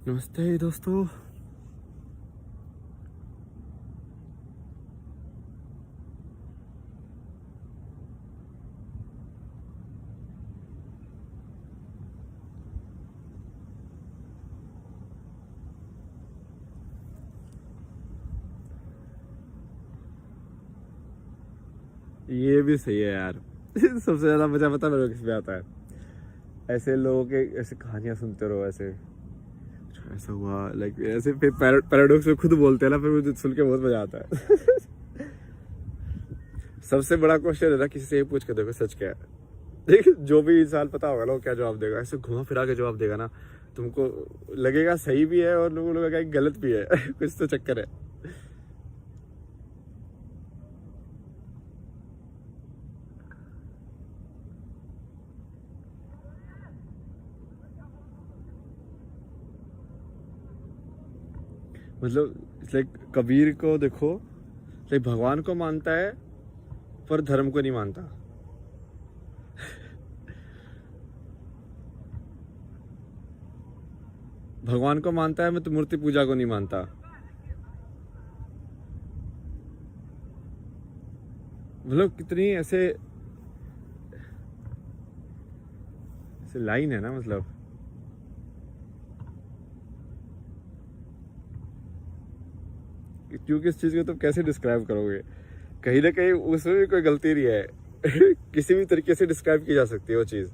नमस्ते दोस्तों। ये भी सही है यार। सबसे ज्यादा मजा पता है मेरे को किसमें आता है? ऐसे लोगों के ऐसे कहानियां सुनते रहो, ऐसे अच्छा ऐसा हुआ, लाइक ऐसे फिर पैराडॉक्स में खुद बोलते हैं ना, फिर मुझे सुन के बहुत मजा आता है। सबसे बड़ा क्वेश्चन है ना, किसी से ये पूछ के देखो सच क्या है। देख, जो भी इंसान पता होगा ना वो क्या जवाब देगा, ऐसे घुमा फिरा के जवाब देगा ना, तुमको लगेगा सही भी है और लोगों को लगेगा कि गलत भी है। कुछ तो चक्कर है। मतलब लाइक कबीर को देखो, लाइक भगवान को मानता है पर धर्म को नहीं मानता। भगवान को मानता है, मैं तो मूर्ति पूजा को नहीं मानता। मतलब कितनी ऐसे ऐसे लाइन है ना, मतलब क्योंकि इस चीज को तुम कैसे डिस्क्राइब करोगे? कहीं ना कहीं उसमें भी कोई गलती नहीं है। किसी भी तरीके से डिस्क्राइब की जा सकती है वो चीज।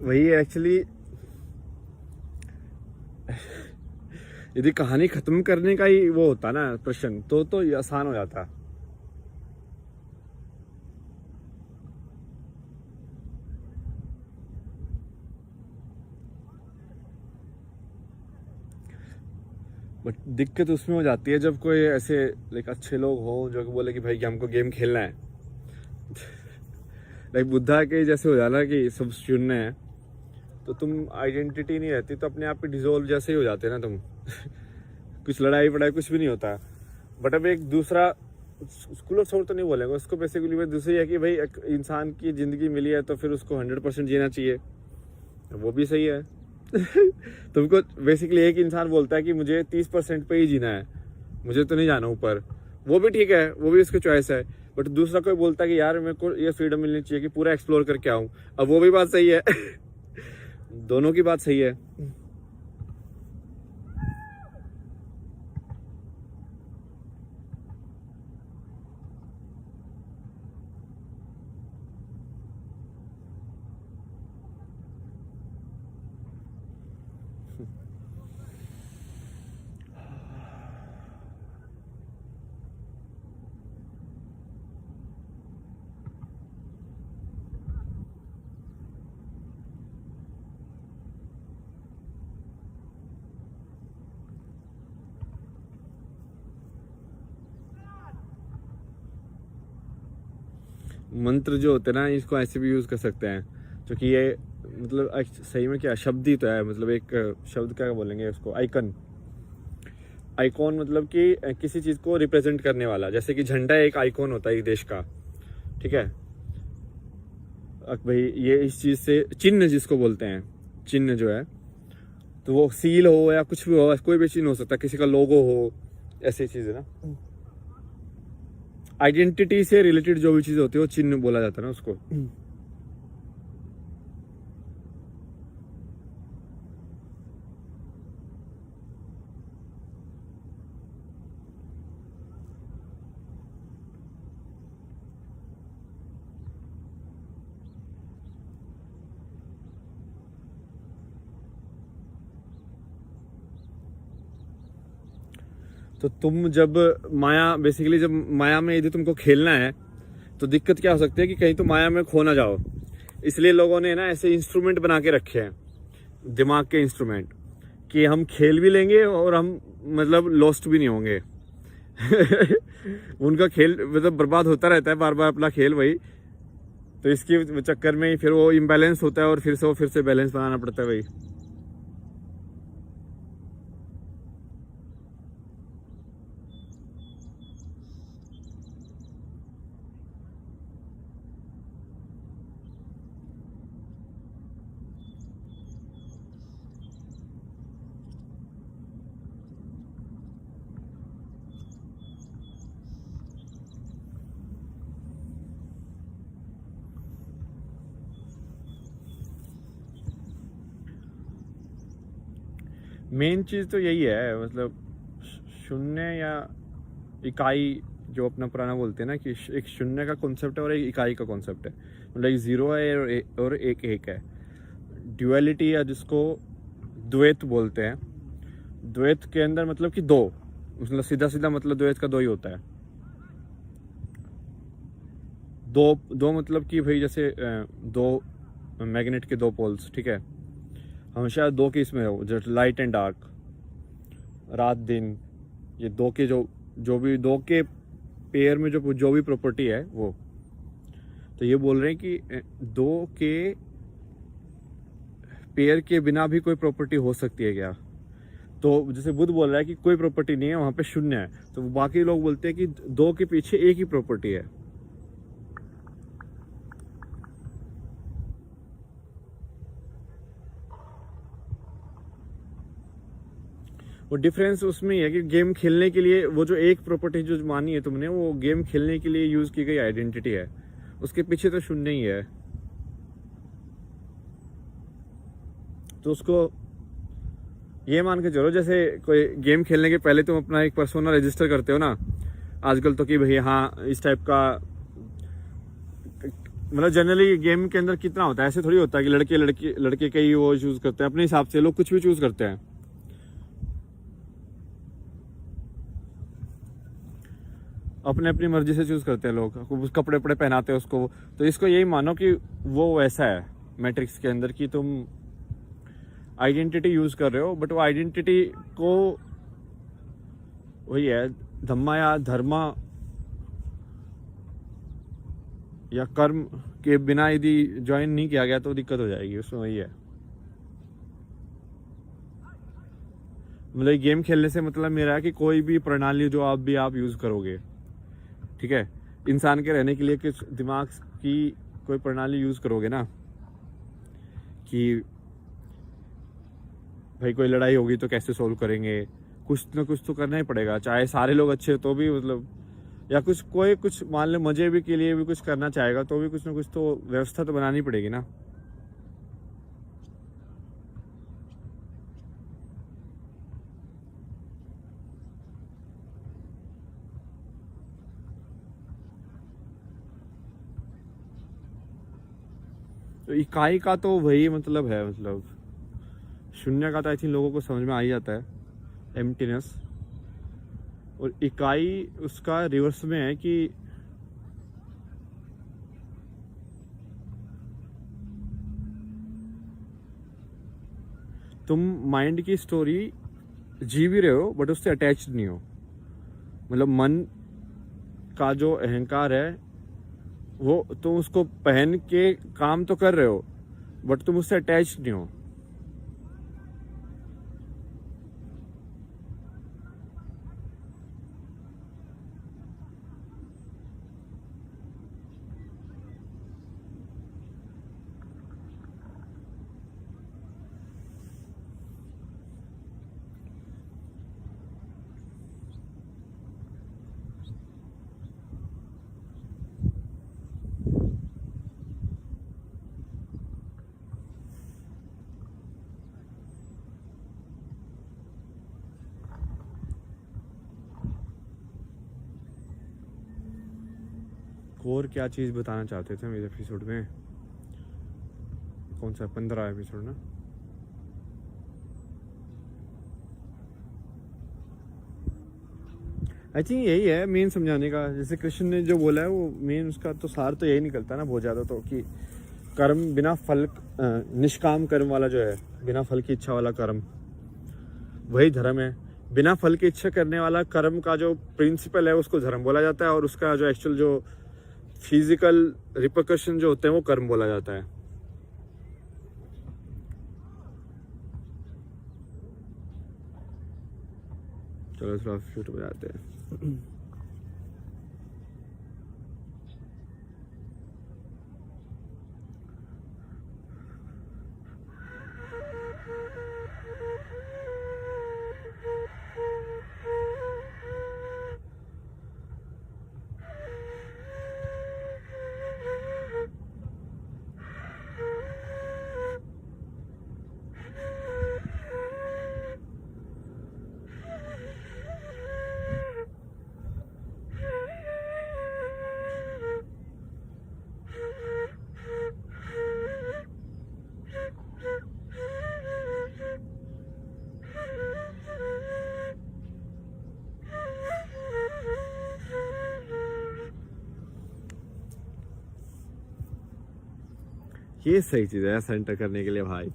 वही एक्चुअली, यदि कहानी खत्म करने का ही वो होता ना प्रश्न, तो ये आसान हो जाता। बट दिक्कत उसमें हो जाती है जब कोई ऐसे लाइक अच्छे लोग हो जो कि बोले कि भाई कि हमको गेम खेलना है। लाइक बुद्धा के जैसे हो जाना कि सब शून्य है, तो तुम आइडेंटिटी नहीं रहती, तो अपने आप ही डिजोल्व जैसे ही हो जाते ना तुम। कुछ लड़ाई वड़ाई कुछ भी नहीं होता। बट अब एक दूसरा स्कूल ऑफ थॉट तो नहीं बोलेंगे उसको, बेसिकली मैं दूसरी है कि भाई एक इंसान की जिंदगी मिली है तो फिर उसको 100% जीना चाहिए। वो भी सही है। तुमको बेसिकली एक इंसान बोलता है कि मुझे 30% पे ही जीना है, मुझे तो नहीं जाना ऊपर। वो भी ठीक है, वो भी उसकी चॉइस है। बट दूसरा कोई बोलता है कि यार मेरे को ये फ्रीडम मिलनी चाहिए कि पूरा एक्सप्लोर करके आऊं। अब वो भी बात सही है। दोनों की बात सही है। मंत्र जो होते हैं ना, इसको ऐसे भी यूज कर सकते हैं, क्योंकि ये मतलब सही में क्या शब्द ही तो है। मतलब एक शब्द क्या बोलेंगे उसको, आइकन। आइकॉन मतलब कि किसी चीज को रिप्रेजेंट करने वाला, जैसे कि झंडा एक आइकॉन होता है एक देश का। ठीक है, अब भाई ये इस चीज से चिन्ह जिसको बोलते हैं, चिन्ह जो है, तो वो सील हो या कुछ भी हो, कोई भी चिन्ह हो सकता है, किसी का लोगो हो, ऐसी चीज है ना। आइडेंटिटी से रिलेटेड जो भी चीज होती है वो चिन्ह बोला जाता है ना उसको। तो तुम जब माया, बेसिकली जब माया में यदि तुमको खेलना है तो दिक्कत क्या हो सकती है कि कहीं तुम माया में खो ना जाओ। इसलिए लोगों ने ना ऐसे इंस्ट्रूमेंट बना के रखे हैं, दिमाग के इंस्ट्रूमेंट, कि हम खेल भी लेंगे और हम मतलब लॉस्ट भी नहीं होंगे। उनका खेल मतलब बर्बाद होता रहता है बार बार अपना खेल वही, तो इसके चक्कर में ही फिर वो इम्बैलेंस होता है और फिर से बैलेंस बनाना पड़ता है वही। मेन चीज तो यही है, मतलब शून्य या इकाई, जो अपना पुराना बोलते हैं ना कि एक शून्य का कॉन्सेप्ट है और एक इकाई का कॉन्सेप्ट है। मतलब एक जीरो है और एक है। ड्युअलिटी या जिसको द्वैत बोलते हैं, द्वैत के अंदर मतलब कि दो, मतलब सीधा सीधा मतलब द्वैत का दो ही होता है। दो दो मतलब कि भाई जैसे दो मैग्नेट के दो पोल्स, ठीक है, हमेशा दो के इसमें हो, जैसे लाइट एंड डार्क, रात दिन, ये दो के जो भी दो के पेयर में जो भी प्रॉपर्टी है वो। तो ये बोल रहे हैं कि दो के पेयर के बिना भी कोई प्रॉपर्टी हो सकती है क्या? तो जैसे बुद्ध बोल रहा है कि कोई प्रॉपर्टी नहीं है, वहां पे शून्य है, तो बाकी लोग बोलते हैं कि दो के पीछे एक ही प्रॉपर्टी है। वो डिफरेंस उसमें ही है कि गेम खेलने के लिए वो जो एक प्रॉपर्टी जो मानी है तुमने, वो गेम खेलने के लिए यूज की गई आइडेंटिटी है, उसके पीछे तो शून्य ही है। तो उसको ये मान के चलो, जैसे कोई गेम खेलने के पहले तुम अपना एक पर्सोना रजिस्टर करते हो ना आजकल, तो कि भाई हाँ इस टाइप का, मतलब जनरली गेम के अंदर कितना होता है, ऐसे थोड़ी होता है कि लड़के के ही वो चूज करते हैं अपने हिसाब से, लोग कुछ भी चूज करते हैं अपने अपनी मर्जी से चूज करते हैं लोग, कपड़े वपड़े पहनाते हैं उसको। तो इसको यही मानो कि वो वैसा है मैट्रिक्स के अंदर कि तुम आइडेंटिटी यूज कर रहे हो, बट वो आइडेंटिटी को वही है, धम्मा या धर्मा या कर्म के बिना यदि ज्वाइन नहीं किया गया तो दिक्कत हो जाएगी उसमें। वही है, मतलब गेम खेलने से मतलब मेरा है कि कोई भी प्रणाली जो आप यूज करोगे, ठीक है, इंसान के रहने के लिए किस दिमाग की कोई प्रणाली यूज करोगे ना, कि भाई कोई लड़ाई होगी तो कैसे सोल्व करेंगे, कुछ ना कुछ तो करना ही पड़ेगा, चाहे सारे लोग अच्छे तो भी, मतलब या कुछ मान ले मजे भी के लिए भी कुछ करना चाहेगा तो भी कुछ ना कुछ तो व्यवस्था तो बनानी पड़ेगी ना। तो इकाई का तो वही मतलब है, मतलब शून्य का तो आई थिंक लोगों को समझ में आ ही जाता है, एम्प्टीनेस। और इकाई उसका रिवर्स में है कि तुम माइंड की स्टोरी जी भी रहे हो बट उससे अटैच्ड नहीं हो। मतलब मन का जो अहंकार है वो तुम उसको पहन के काम तो कर रहे हो बट तुम उससे अटैच्ड नहीं हो। और क्या चीज बताना चाहते थे मेरे एपिसोड में, कौन सा 15 एपिसोड ना? आई थिंक यही है मेन समझाने का, जैसे कृष्ण ने जो बोला है वो मेन उसका तो सार तो यही निकलता है ना बहुत ज़्यादा, तो कि कर्म बिना फल, निष्काम कर्म वाला जो है, बिना फल की इच्छा वाला कर्म, वही धर्म है। बिना फल की इच्छा करने वाला कर्म का जो प्रिंसिपल है उसको धर्म बोला जाता है, और उसका जो एक्चुअल जो फिजिकल रिपरकशन जो होते हैं वो कर्म बोला जाता है। चलो थोड़ा फ्लूट बजाते हैं। ये सही चीज है सेंटर करने के लिए भाई।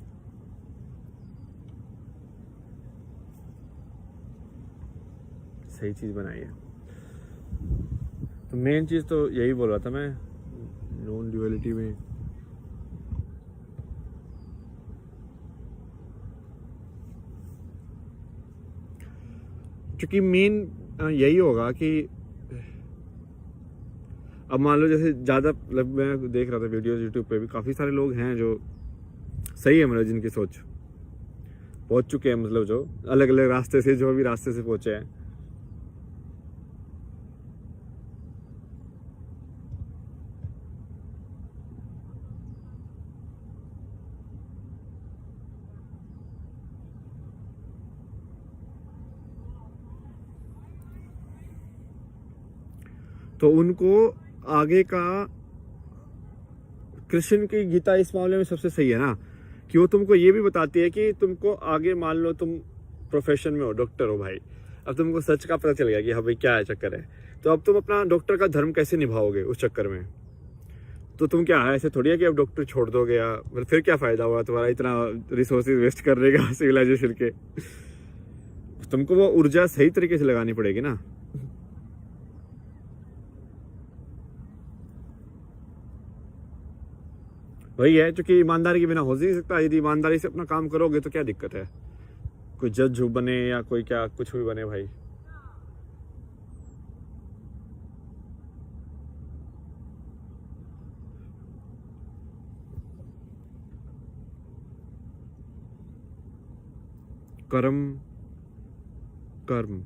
सही चीज बनाई है। तो मेन चीज तो यही बोल रहा था मैं, नॉन ड्यूअलिटी में क्योंकि मेन यही होगा कि अब मान लो जैसे ज़्यादा, मतलब मैं देख रहा था वीडियोस यूट्यूब पे भी, काफ़ी सारे लोग हैं जो सही है, मतलब जिनकी सोच पहुंच चुके हैं, मतलब जो अलग अलग रास्ते से, जो भी रास्ते से पहुंचे हैं। तो उनको आगे का, कृष्ण की गीता इस मामले में सबसे सही है ना, कि वो तुमको ये भी बताती है कि तुमको आगे, मान लो तुम प्रोफेशन में हो, डॉक्टर हो भाई, अब तुमको सच का पता चल गया कि हाँ भाई क्या है चक्कर है, तो अब तुम अपना डॉक्टर का धर्म कैसे निभाओगे उस चक्कर में। तो तुम क्या है, ऐसे थोड़ी है कि अब डॉक्टर छोड़ दोगे, या मतलब फिर क्या फायदा हुआ तुम्हारा इतना रिसोर्सेज वेस्ट करने का सिविलाइजेशन के। तुमको वो ऊर्जा सही तरीके से लगानी पड़ेगी ना। वही है, क्योंकि ईमानदारी के बिना हो नहीं सकता। यदि ईमानदारी से अपना काम करोगे तो क्या दिक्कत है, कोई जज बने या कोई क्या कुछ भी बने भाई। कर्म कर्म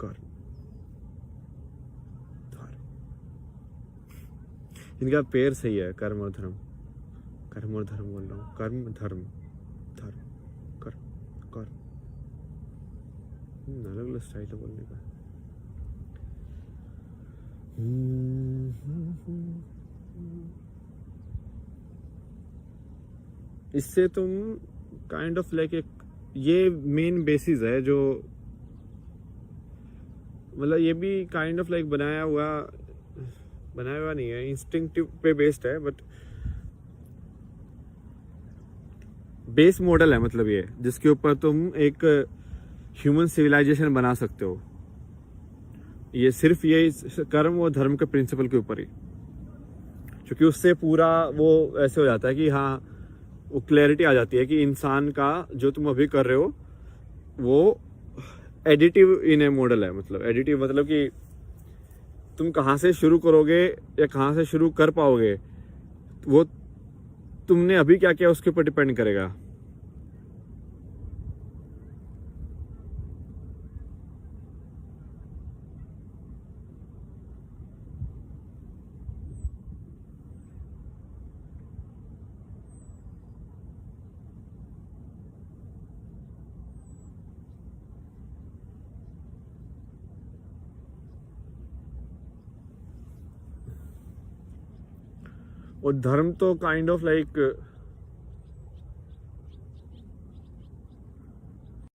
कर्म धर्म, इनका पेड़ सही है, कर्म और धर्म। कर्म और धर्म बोल रहा हूँ, कर्म धर्म धर्म कर्म कर्म, अलग अलग स्टाइल है बोलने का। इससे तुम काइंड ऑफ लाइक एक, ये मेन बेसिस है जो, मतलब ये भी काइंड ऑफ लाइक बनाया हुआ नहीं है, इंस्टिंक्टिव पे बेस्ड है, बट बेस मॉडल है, मतलब ये जिसके ऊपर तुम एक ह्यूमन सिविलाइजेशन बना सकते हो। ये सिर्फ ये कर्म और धर्म के प्रिंसिपल के ऊपर ही, क्योंकि उससे पूरा वो ऐसे हो जाता है कि हाँ, वो क्लैरिटी आ जाती है कि इंसान का जो तुम अभी कर रहे हो वो एडिटिव इन ए मॉडल है। मतलब एडिटिव मतलब कि तुम कहाँ से शुरू करोगे या कहाँ से शुरू कर पाओगे, वो तुमने अभी क्या किया उसके ऊपर डिपेंड करेगा। और धर्म तो काइंड ऑफ लाइक